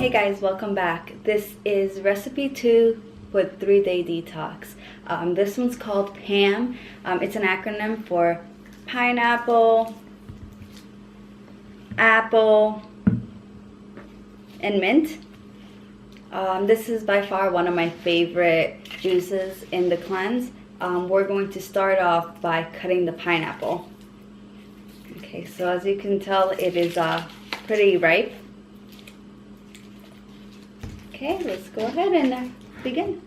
Hey guys, welcome back. This is recipe 2 for 3-day detox. This one's called PAM. It's an acronym for pineapple, apple, and mint. This is by far one of my favorite juices in the cleanse. We're going to start off by cutting the pineapple. Okay, so as you can tell, it is pretty ripe. Okay, let's go ahead and begin.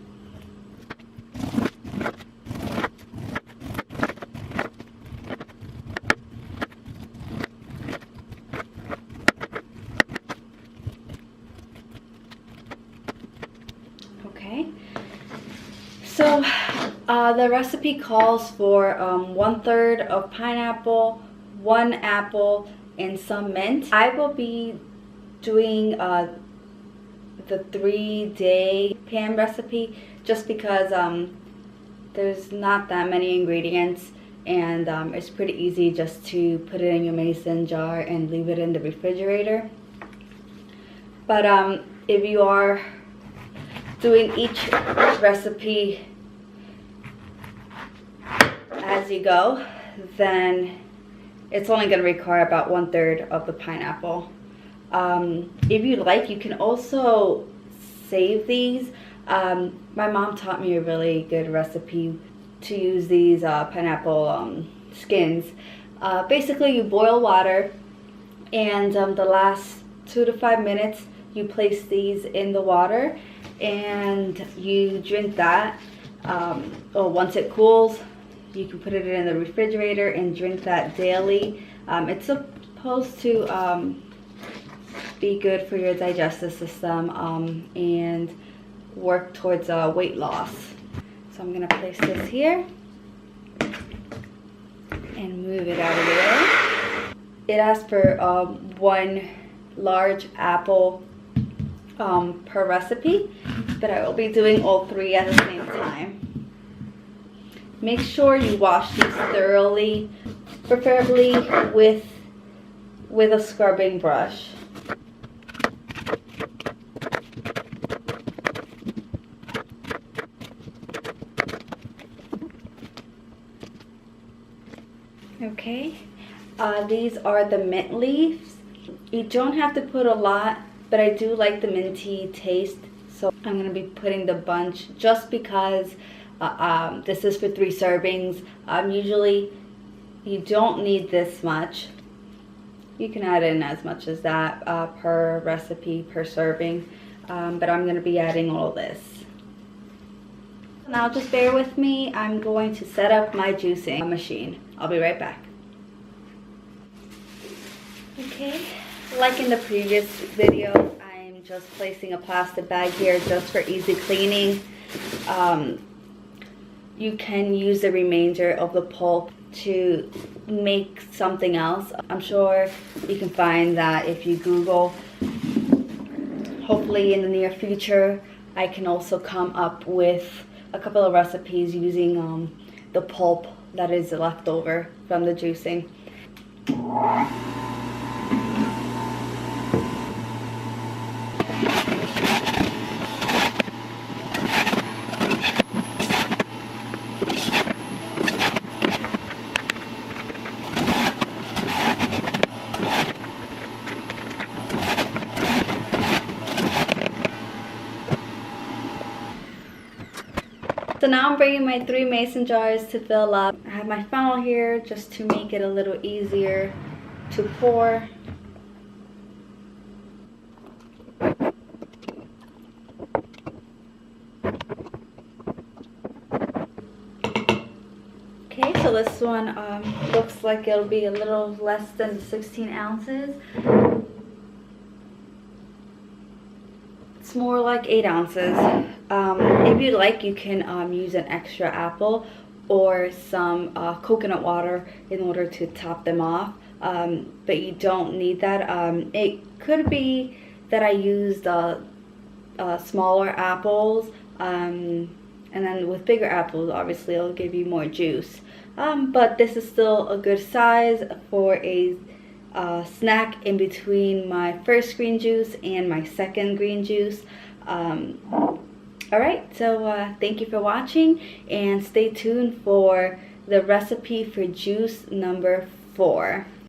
Okay, so the recipe calls for 1/3 of pineapple, 1 apple, and some mint. I will be doing the 3-day PAM recipe just because there's not that many ingredients, and it's pretty easy just to put it in your mason jar and leave it in the refrigerator. But if you are doing each recipe as you go, then it's only going to require about 1/3 of the pineapple. If you like, you can also save these. My mom taught me a really good recipe to use these pineapple skins. Basically, you boil water, and the last 2 to 5 minutes you place these in the water and you drink that. Or once it cools, you can put it in the refrigerator and drink that daily. It's supposed to be good for your digestive system and work towards weight loss. So I'm going to place this here and move it out of the way. It asks for 1 large apple per recipe, but I will be doing all 3 at the same time. Make sure you wash these thoroughly, preferably with a scrubbing brush. Okay, these are the mint leaves. You don't have to put a lot, but I do like the minty taste, so I'm going to be putting the bunch just because this is for 3 servings. Usually you don't need this much. You can add in as much as that per recipe, per serving, but I'm going to be adding all this. Now just bear with me. I'm going to set up my juicing machine. I'll be right back. Okay, like in the previous video, I'm just placing a plastic bag here just for easy cleaning. You can use the remainder of the pulp to make something else. I'm sure you can find that if you Google. Hopefully in the near future I can also come up with a couple of recipes using the pulp that is left over from the juicing. So now I'm bringing my 3 mason jars to fill up. I have my funnel here just to make it a little easier to pour. Okay, so this one looks like it'll be a little less than 16 ounces. It's more like 8 ounces. If you like, you can use an extra apple or some coconut water in order to top them off, but you don't need that. It could be that I used smaller apples, and then with bigger apples obviously it'll give you more juice, but this is still a good size for a snack in between my first green juice and my second green juice. Alright, so thank you for watching, and stay tuned for the recipe for juice number 4.